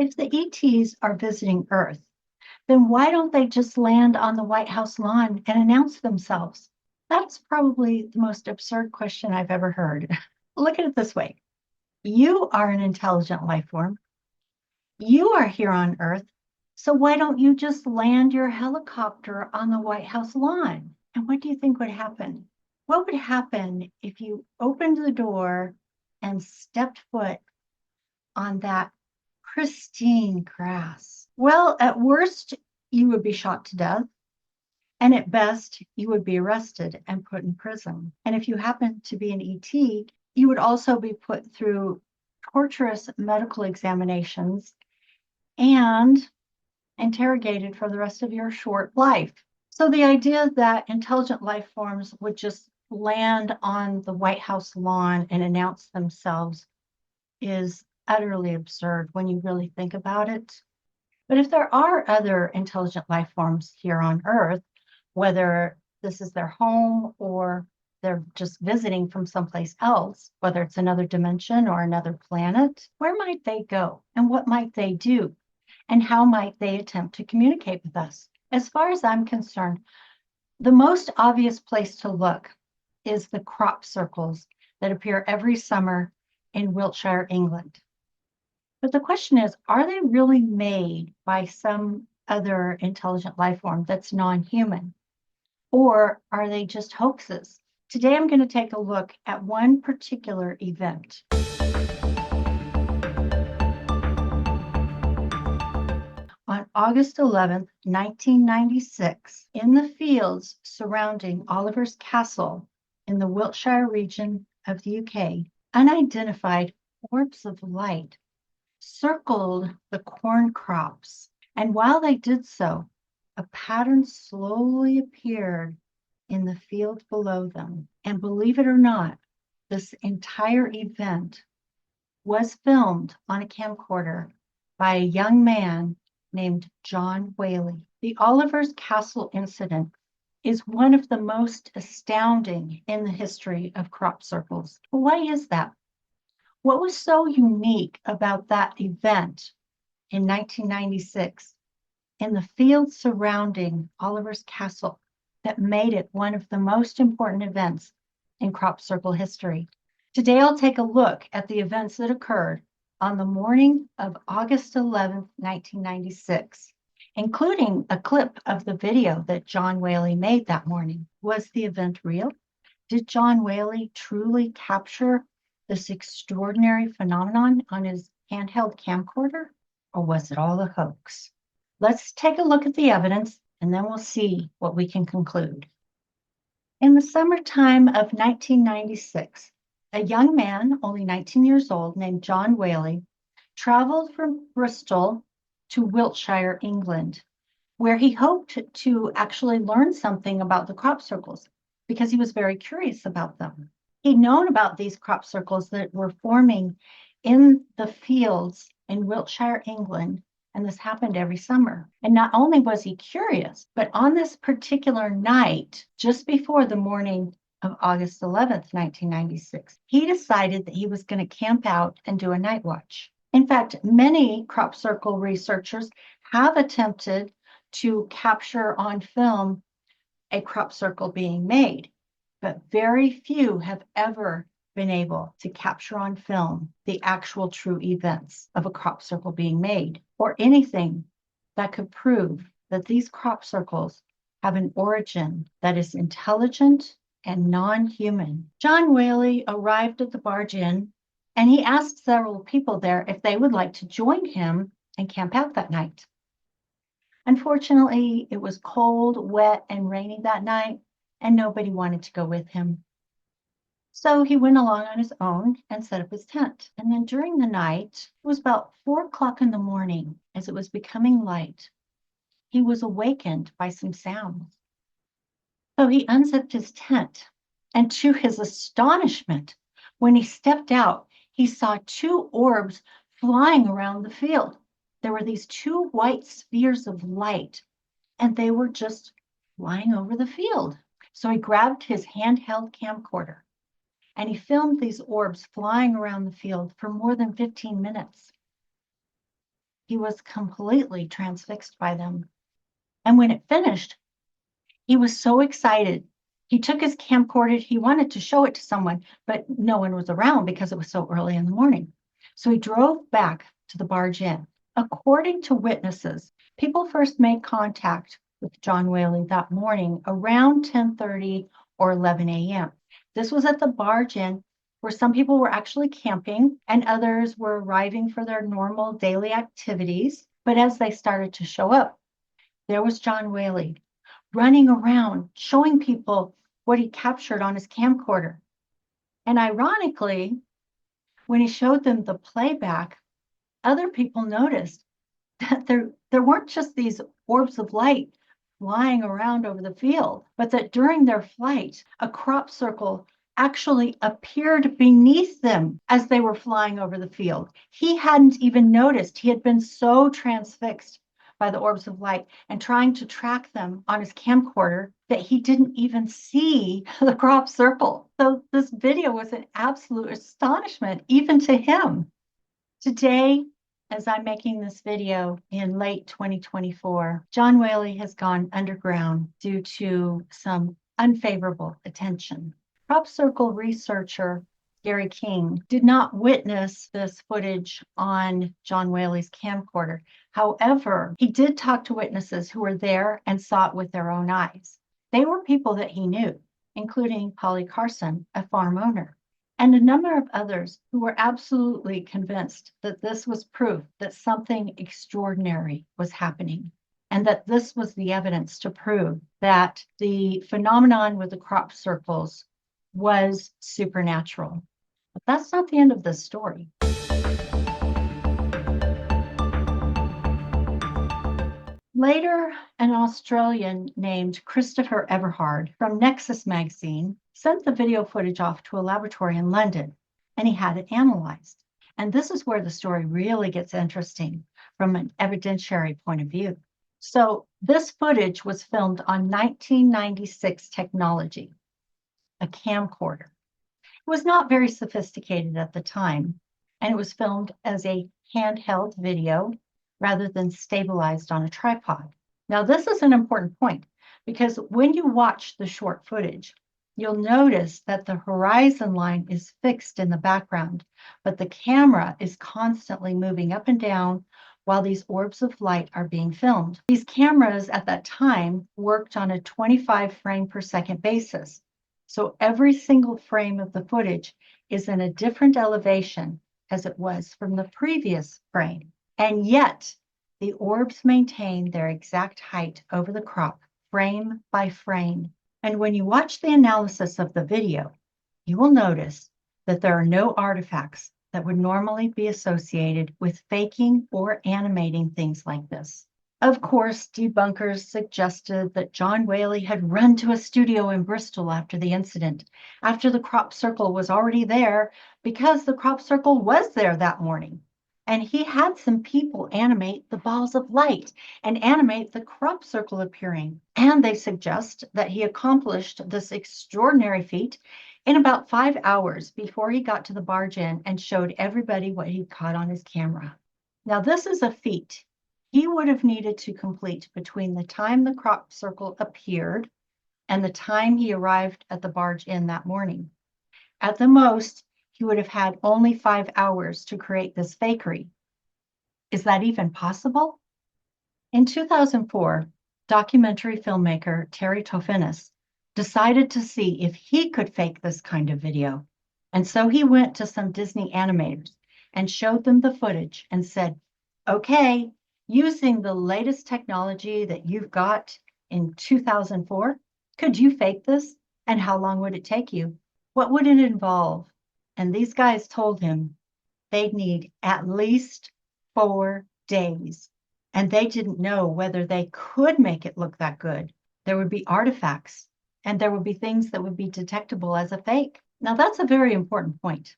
If the ETs are visiting Earth, then why don't they just land on the White House lawn and announce themselves? That's probably the most absurd question I've ever heard. Look at it this way. You are an intelligent life form. You are here on Earth. So why don't you just land your helicopter on the White House lawn? And what do you think would happen? What would happen if you opened the door and stepped foot on that pristine grass? Well, at worst, you would be shot to death. And at best, you would be arrested and put in prison. And if you happen to be an ET, you would also be put through torturous medical examinations and interrogated for the rest of your short life. So the idea that intelligent life forms would just land on the White House lawn and announce themselves is utterly absurd when you really think about it. But if there are other intelligent life forms here on Earth, whether this is their home or they're just visiting from someplace else, whether it's another dimension or another planet, where might they go and what might they do? And how might they attempt to communicate with us? As far as I'm concerned, the most obvious place to look is the crop circles that appear every summer in Wiltshire, England. But the question is, are they really made by some other intelligent life form that's non-human? Or are they just hoaxes? Today, I'm going to take a look at one particular event. On August 11th, 1996, in the fields surrounding Oliver's Castle in the Wiltshire region of the UK, unidentified orbs of light circled the corn crops. And while they did so, a pattern slowly appeared in the field below them. And believe it or not, this entire event was filmed on a camcorder by a young man named John Whaley. The Oliver's Castle incident is one of the most astounding in the history of crop circles. But why is that? What was so unique about that event in 1996 in the fields surrounding Oliver's Castle that made it one of the most important events in crop circle history? Today, I'll take a look at the events that occurred on the morning of August 11th, 1996, including a clip of the video that John Whaley made that morning. Was the event real? Did John Whaley truly capture this extraordinary phenomenon on his handheld camcorder? Or was it all a hoax? Let's take a look at the evidence and then we'll see what we can conclude. In the summertime of 1996, a young man, only 19 years old, named John Whaley, traveled from Bristol to Wiltshire, England, where he hoped to actually learn something about the crop circles because he was very curious about them. He'd known about these crop circles that were forming in the fields in Wiltshire, England, and this happened every summer. And not only was he curious, but on this particular night, just before the morning of August 11th, 1996, he decided that he was going to camp out and do a night watch. In fact, many crop circle researchers have attempted to capture on film a crop circle being made, but very few have ever been able to capture on film the actual true events of a crop circle being made, or anything that could prove that these crop circles have an origin that is intelligent and non-human. John Whaley arrived at the Barge Inn and he asked several people there if they would like to join him and camp out that night. Unfortunately, it was cold, wet, and rainy that night, and nobody wanted to go with him. So he went along on his own and set up his tent. And then during the night, it was about 4 o'clock in the morning, as it was becoming light, he was awakened by some sounds. So he unzipped his tent, and to his astonishment, when he stepped out, he saw 2 orbs flying around the field. There were these 2 white spheres of light, and they were just flying over the field. So he grabbed his handheld camcorder, and he filmed these orbs flying around the field for more than 15 minutes. he was completely transfixed by them. And when it finished, he was so excited. He took his camcorder. He wanted to show it to someone, but no one was around because it was so early in the morning. So he drove back to the barge inn. According to witnesses, people first made contact with John Whaley that morning around 10:30 or 11 a.m. This was at the barge inn where some people were actually camping and others were arriving for their normal daily activities. But as they started to show up, there was John Whaley running around, showing people what he captured on his camcorder. And ironically, when he showed them the playback, other people noticed that there weren't just these orbs of light flying around over the field, but that during their flight, a crop circle actually appeared beneath them as they were flying over the field. He hadn't even noticed. He had been so transfixed by the orbs of light and trying to track them on his camcorder that he didn't even see the crop circle. So this video was an absolute astonishment, even to him. Today, as I'm making this video in late 2024, John Whaley has gone underground due to some unfavorable attention. Crop circle researcher Gary King did not witness this footage on John Whaley's camcorder. However, he did talk to witnesses who were there and saw it with their own eyes. They were people that he knew, including Polly Carson, a farm owner, and a number of others who were absolutely convinced that this was proof that something extraordinary was happening, and that this was the evidence to prove that the phenomenon with the crop circles was supernatural. But that's not the end of the story. Later, an Australian named Christopher Everhard from Nexus magazine sent the video footage off to a laboratory in London, and he had it analyzed. And this is where the story really gets interesting from an evidentiary point of view. So this footage was filmed on 1996 technology, a camcorder. It was not very sophisticated at the time, and it was filmed as a handheld video rather than stabilized on a tripod. Now, this is an important point because when you watch the short footage, you'll notice that the horizon line is fixed in the background, but the camera is constantly moving up and down while these orbs of light are being filmed. These cameras at that time worked on a 25 frame per second basis. So every single frame of the footage is in a different elevation as it was from the previous frame. And yet the orbs maintain their exact height over the crop, frame by frame. And when you watch the analysis of the video, you will notice that there are no artifacts that would normally be associated with faking or animating things like this. Of course, debunkers suggested that John Whaley had run to a studio in Bristol after the incident, after the crop circle was already there, because the crop circle was there that morning. And he had some people animate the balls of light and animate the crop circle appearing. And they suggest that he accomplished this extraordinary feat in about 5 hours before he got to the barge inn and showed everybody what he'd caught on his camera. Now, this is a feat he would have needed to complete between the time the crop circle appeared and the time he arrived at the barge inn that morning. At the most, he would have had only 5 hours to create this fakery. Is that even possible? In 2004, documentary filmmaker Terry Tofinis decided to see if he could fake this kind of video. And so he went to some Disney animators and showed them the footage and said, okay, using the latest technology that you've got in 2004, could you fake this? And how long would it take you? What would it involve? And these guys told him they'd need at least 4 days. And they didn't know whether they could make it look that good. There would be artifacts, and there would be things that would be detectable as a fake. Now, that's a very important point.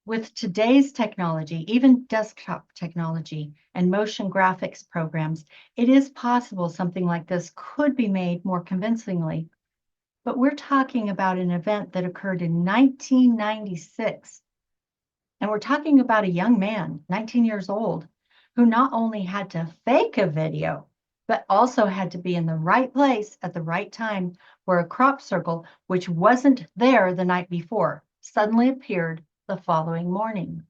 With today's technology, even desktop technology and motion graphics programs, it is possible something like this could be made more convincingly. But we're talking about an event that occurred in 1996. And we're talking about a young man, 19 years old, who not only had to fake a video, but also had to be in the right place at the right time where a crop circle, which wasn't there the night before, suddenly appeared the following morning.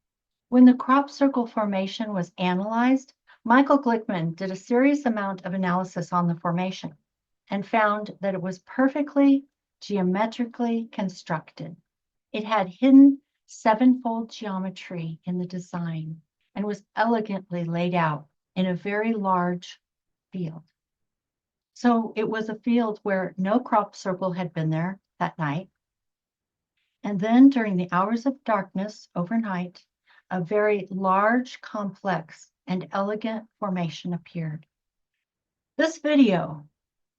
When the crop circle formation was analyzed, Michael Glickman did a serious amount of analysis on the formation and found that it was perfectly geometrically constructed. It had hidden sevenfold geometry in the design and was elegantly laid out in a very large field. So it was a field where no crop circle had been there that night. And then during the hours of darkness overnight, a very large, complex, and elegant formation appeared. This video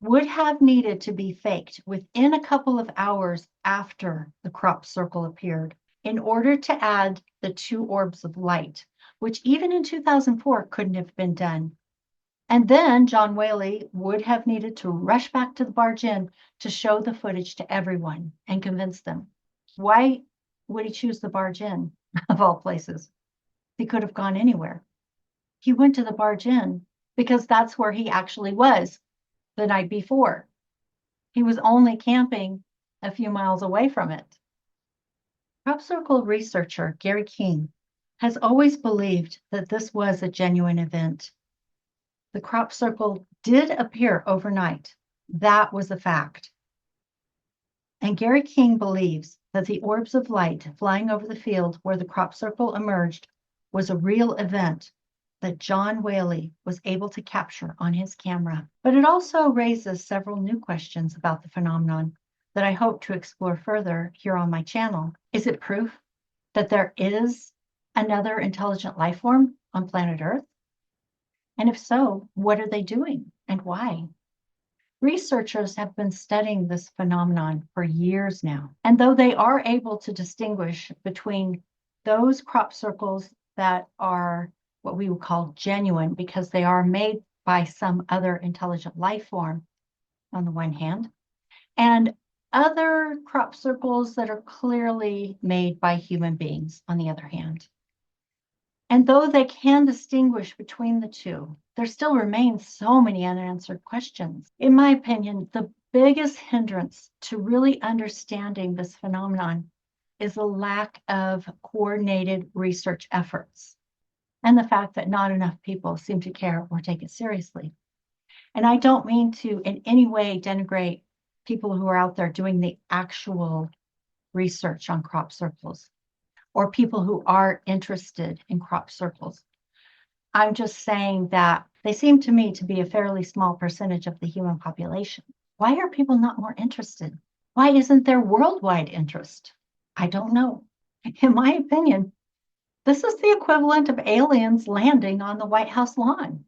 would have needed to be faked within a couple of hours after the crop circle appeared in order to add the two orbs of light, which even in 2004 couldn't have been done. And then John Whaley would have needed to rush back to the barge inn to show the footage to everyone and convince them. Why would he choose the barge inn of all places? He could have gone anywhere. He went to the barge inn because that's where he actually was the night before. He was only camping a few miles away from it. Crop circle researcher Gary King has always believed that this was a genuine event. The crop circle did appear overnight. That was a fact. And Gary King believes that the orbs of light flying over the field where the crop circle emerged was a real event that John Whaley was able to capture on his camera. But it also raises several new questions about the phenomenon that I hope to explore further here on my channel. Is it proof that there is another intelligent life form on planet Earth? And if so, what are they doing and why? Researchers have been studying this phenomenon for years now. And though they are able to distinguish between those crop circles that are what we would call genuine because they are made by some other intelligent life form on the one hand, and other crop circles that are clearly made by human beings on the other hand. And though they can distinguish between the two, there still remains so many unanswered questions. In my opinion, the biggest hindrance to really understanding this phenomenon is the lack of coordinated research efforts and the fact that not enough people seem to care or take it seriously. And I don't mean to in any way denigrate people who are out there doing the actual research on crop circles or people who are interested in crop circles. I'm just saying that they seem to me to be a fairly small percentage of the human population. Why are people not more interested? Why isn't there worldwide interest? I don't know. In my opinion, this is the equivalent of aliens landing on the White House lawn.